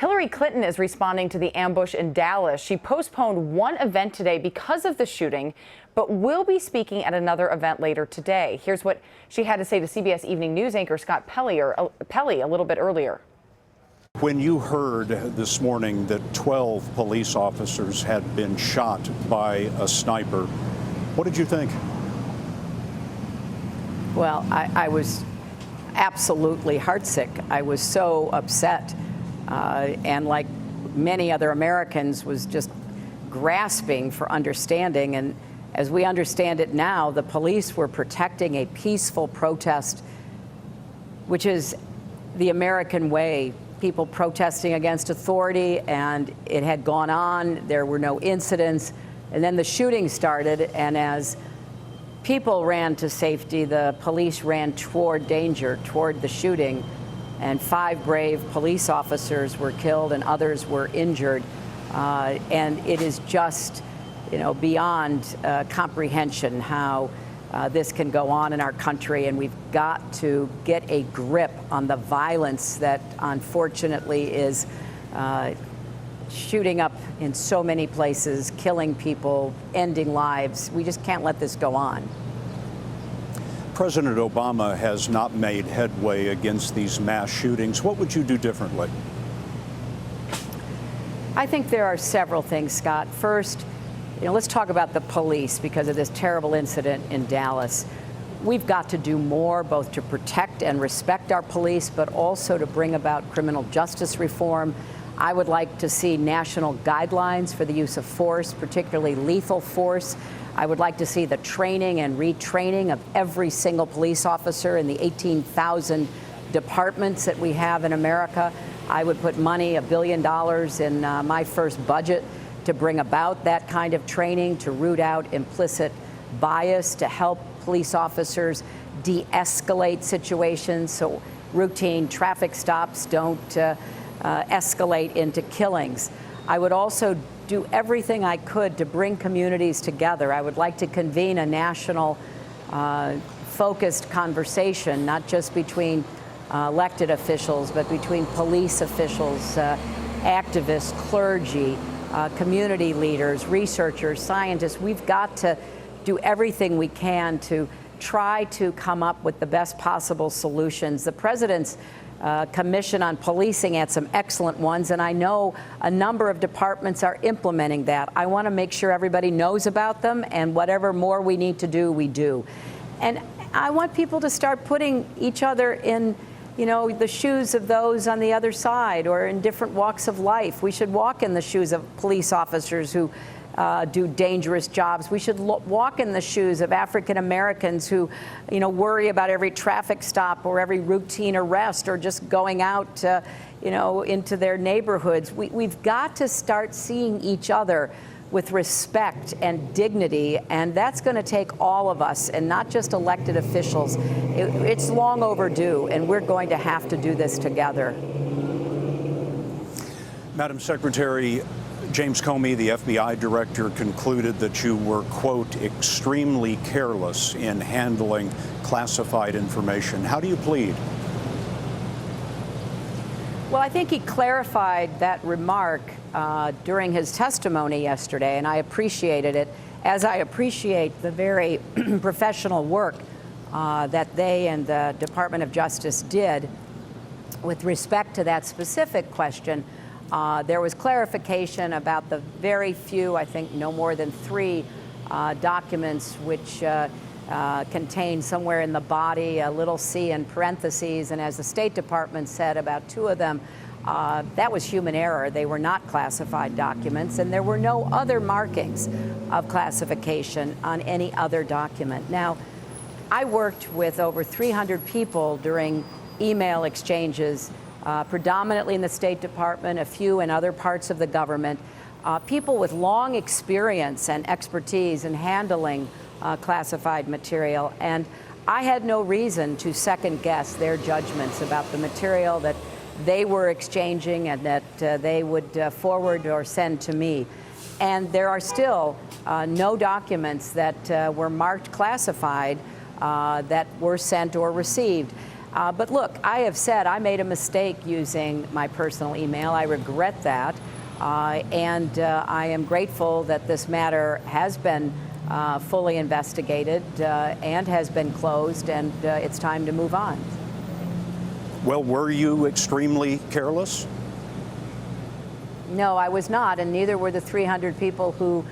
Hillary Clinton is responding to the ambush in Dallas. She postponed one event today because of the shooting, but will be speaking at another event later today. Here's what she had to say to CBS Evening News anchor Scott Pelley a little bit earlier. When you heard this morning that 12 police officers had been shot by a sniper, what did you think? Well, I was absolutely heartsick. I was so upset. And like many other Americans, was just grasping for understanding. And as we understand it now, the police were protecting a peaceful protest, which is the American way. People protesting against authority, and it had gone on. There were no incidents. And then the shooting started, and as people ran to safety, the police ran toward danger, toward the shooting. And 5 brave police officers were killed and others were injured. And it is just, beyond comprehension how this can go on in our country. And we've got to get a grip on the violence that unfortunately is shooting up in so many places, killing people, ending lives. We just can't let this go on. President Obama has not made headway against these mass shootings. What would you do differently? I think there are several things, Scott. First, let's talk about the police because of this terrible incident in Dallas. We've got to do more, both to protect and respect our police, but also to bring about criminal justice reform. I would like to see national guidelines for the use of force, particularly lethal force. I would like to see the training and retraining of every single police officer in the 18,000 departments that we have in America. I would put money, $1 billion, in my first budget to bring about that kind of training, to root out implicit bias, to help police officers de-escalate situations so routine traffic stops don't escalate into killings. I would also do everything I could to bring communities together. I would like to convene a national focused conversation, not just between elected officials, but between police officials, activists, clergy, community leaders, researchers, scientists. We've got to do everything we can to try to come up with the best possible solutions. The president's Commission on Policing had some excellent ones, and I know a number of departments are implementing that. I want to make sure everybody knows about them, and whatever more we need to do, we do. And I want people to start putting each other in, the shoes of those on the other side or in different walks of life. We should walk in the shoes of police officers who do dangerous jobs. We should walk in the shoes of African Americans who, worry about every traffic stop or every routine arrest or just going out, into their neighborhoods. We've got to start seeing each other with respect and dignity, and that's going to take all of us and not just elected officials. It's long overdue, and we're going to have to do this together. Madam Secretary, James Comey, the FBI director, concluded that you were, quote, extremely careless in handling classified information. How do you plead? Well, I think he clarified that remark during his testimony yesterday, and I appreciated it, as I appreciate the very professional work that they and the Department of Justice did with respect to that specific question. There was clarification about the very few, I think no more than 3 documents which contain somewhere in the body a little c in parentheses. And as the State Department said, about 2 of them, that was human error. They were not classified documents, and there were no other markings of classification on any other document. Now, I worked with over 300 people during email exchanges, predominantly in the State Department, a few in other parts of the government, people with long experience and expertise in handling classified material. And I had no reason to second guess their judgments about the material that they were exchanging and that they would forward or send to me. And there are still no documents that were marked classified that were sent or received. But look, I have said I made a mistake using my personal email. I regret that. And I am grateful that this matter has been fully investigated and has been closed, and it's time to move on. Well, were you extremely careless? No, I was not, and neither were the 300 people who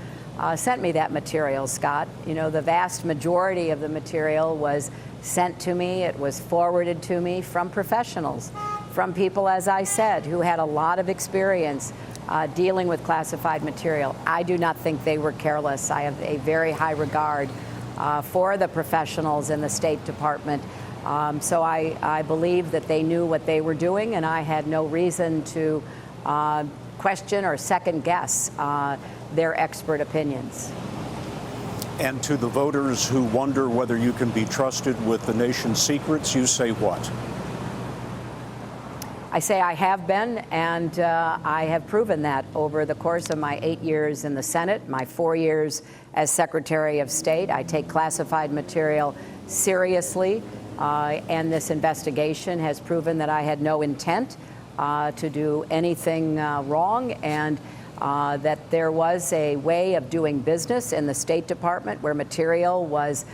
sent me that material, Scott. You know, the vast majority of the material was sent to me. It was forwarded to me from professionals, from people, as I said, who had a lot of experience dealing with classified material. I do not think they were careless. I have a very high regard for the professionals in the State Department. So I believe that they knew what they were doing, and I had no reason to question or second guess their expert opinions. And to the voters who wonder whether you can be trusted with the nation's secrets, you say what? I say I have been, and I have proven that over the course of my 8 years in the Senate, my 4 years as Secretary of State. I take classified material seriously, and this investigation has proven that I had no intent to do anything wrong, and that there was a way of doing business in the State Department where material was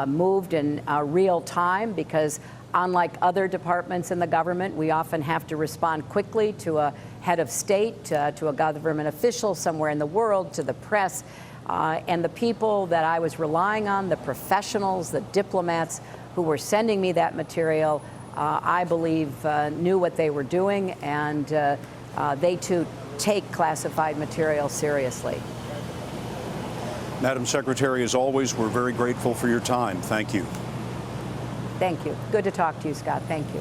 moved in real time, because unlike other departments in the government, we often have to respond quickly to a head of state, to a government official somewhere in the world, to the press. And the people that I was relying on, the professionals, the diplomats who were sending me that material, I believe knew what they were doing, and they too take classified material seriously. Madam Secretary, as always, we're very grateful for your time. Thank you. Thank you. Good to talk to you, Scott. Thank you.